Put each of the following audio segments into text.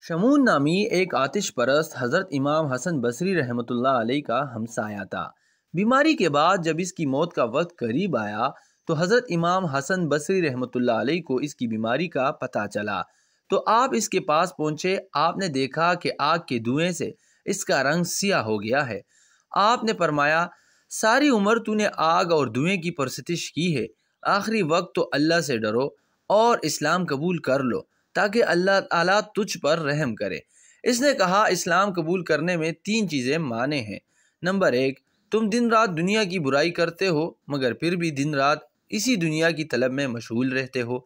شمون نامی ایک آتش پرست حضرت امام حسن بصری رحمۃ اللہ علیہ کا ہمسایہ تھا۔ بیماری کے بعد جب اس کی موت کا وقت قریب آیا تو حضرت امام حسن بصری رحمۃ اللہ علیہ کو اس کی بیماری کا پتہ چلا تو آپ اس کے پاس پہنچے۔ آپ نے دیکھا کہ آگ کے دھوئیں سے اس کا رنگ سیاہ ہو گیا ہے۔ آپ نے فرمایا، ساری عمر تو نے آگ اور دھوئیں کی پرستش کی ہے، آخری وقت تو اللہ سے ڈرو اور اسلام قبول کر لو تاکہ اللہ تعالیٰ تجھ پر رحم کرے۔ اس نے کہا، اسلام قبول کرنے میں 3 چیزیں مانے ہیں۔ نمبر 1، تم دن رات دنیا کی برائی کرتے ہو مگر پھر بھی دن رات اسی دنیا کی طلب میں مشغول رہتے ہو۔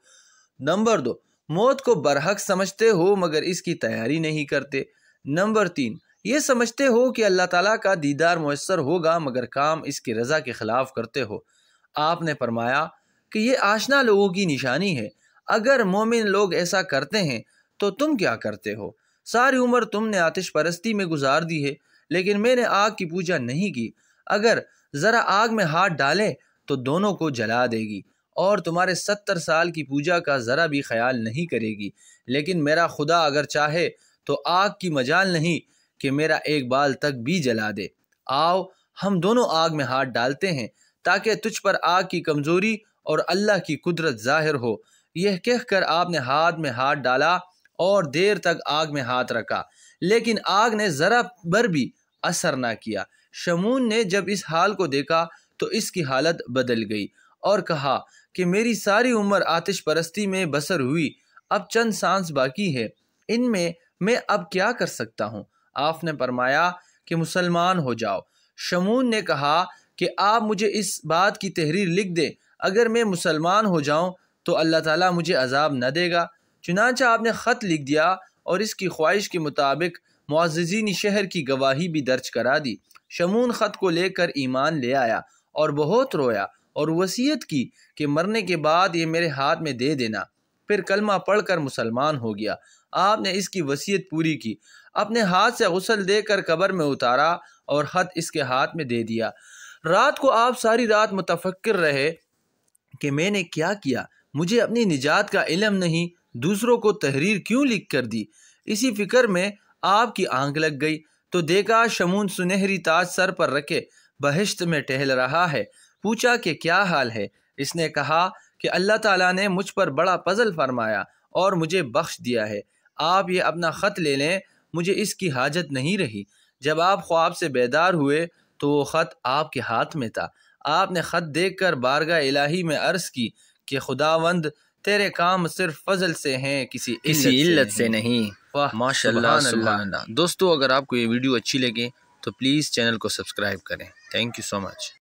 نمبر 2، موت کو برحق سمجھتے ہو مگر اس کی تیاری نہیں کرتے۔ نمبر 3، یہ سمجھتے ہو کہ اللہ تعالیٰ کا دیدار میسر ہوگا مگر کام اس کی رضا کے خلاف کرتے ہو۔ آپ نے فرمایا کہ یہ آشنا لوگوں کی نشانی ہے۔ اگر مومن لوگ ایسا کرتے ہیں تو تم کیا کرتے ہو؟ ساری عمر تم نے آتش پرستی میں گزار دی ہے لیکن میں نے آگ کی پوجا نہیں کی۔ اگر ذرا آگ میں ہاتھ ڈالے تو دونوں کو جلا دے گی اور تمہارے 70 سال کی پوجا کا ذرا بھی خیال نہیں کرے گی، لیکن میرا خدا اگر چاہے تو آگ کی مجال نہیں کہ میرا ایک بال تک بھی جلا دے۔ آؤ ہم دونوں آگ میں ہاتھ ڈالتے ہیں تاکہ تجھ پر آگ کی کمزوری اور اللہ کی قدرت ظاہر ہو۔ یہ کہہ کر آپ نے ہاتھ میں ہاتھ ڈالا اور دیر تک آگ میں ہاتھ رکھا لیکن آگ نے ذرا بھر بھی اثر نہ کیا۔ شمون نے جب اس حال کو دیکھا تو اس کی حالت بدل گئی اور کہا کہ میری ساری عمر آتش پرستی میں بسر ہوئی، اب چند سانس باقی ہے، ان میں اب کیا کر سکتا ہوں؟ آپ نے فرمایا کہ مسلمان ہو جاؤ۔ شمون نے کہا کہ آپ مجھے اس بات کی تحریر لکھ دیں، اگر میں مسلمان ہو جاؤں تو اللہ تعالیٰ مجھے عذاب نہ دے گا۔ چنانچہ آپ نے خط لکھ دیا اور اس کی خواہش کے مطابق معززین شہر کی گواہی بھی درج کرا دی۔ شمون خط کو لے کر ایمان لے آیا اور بہت رویا اور وصیت کی کہ مرنے کے بعد یہ میرے ہاتھ میں دے دینا۔ پھر کلمہ پڑھ کر مسلمان ہو گیا۔ آپ نے اس کی وصیت پوری کی، اپنے ہاتھ سے غسل دے کر قبر میں اتارا اور خط اس کے ہاتھ میں دے دیا۔ رات کو آپ ساری رات متفکر رہے کہ میں نے کیا کیا، مجھے اپنی نجات کا علم نہیں، دوسروں کو تحریر کیوں لکھ کر دی۔ اسی فکر میں آپ کی آنکھ لگ گئی تو دیکھا شمون سنہری تاج سر پر رکھے بہشت میں ٹہل رہا ہے۔ پوچھا کہ کیا حال ہے؟ اس نے کہا کہ اللہ تعالیٰ نے مجھ پر بڑا فضل فرمایا اور مجھے بخش دیا ہے۔ آپ یہ اپنا خط لے لیں، مجھے اس کی حاجت نہیں رہی۔ جب آپ خواب سے بیدار ہوئے تو وہ خط آپ کے ہاتھ میں تھا۔ آپ نے خط دیکھ کر بارگاہ الہی میں عرض کی کہ خداوند، تیرے کام صرف فضل سے ہیں، کسی علت سے نہیں۔ ماشاءاللہ، سبحان اللہ۔ دوستو، اگر آپ کو یہ ویڈیو اچھی لگے تو پلیز چینل کو سبسکرائب کریں۔ Thank you so much.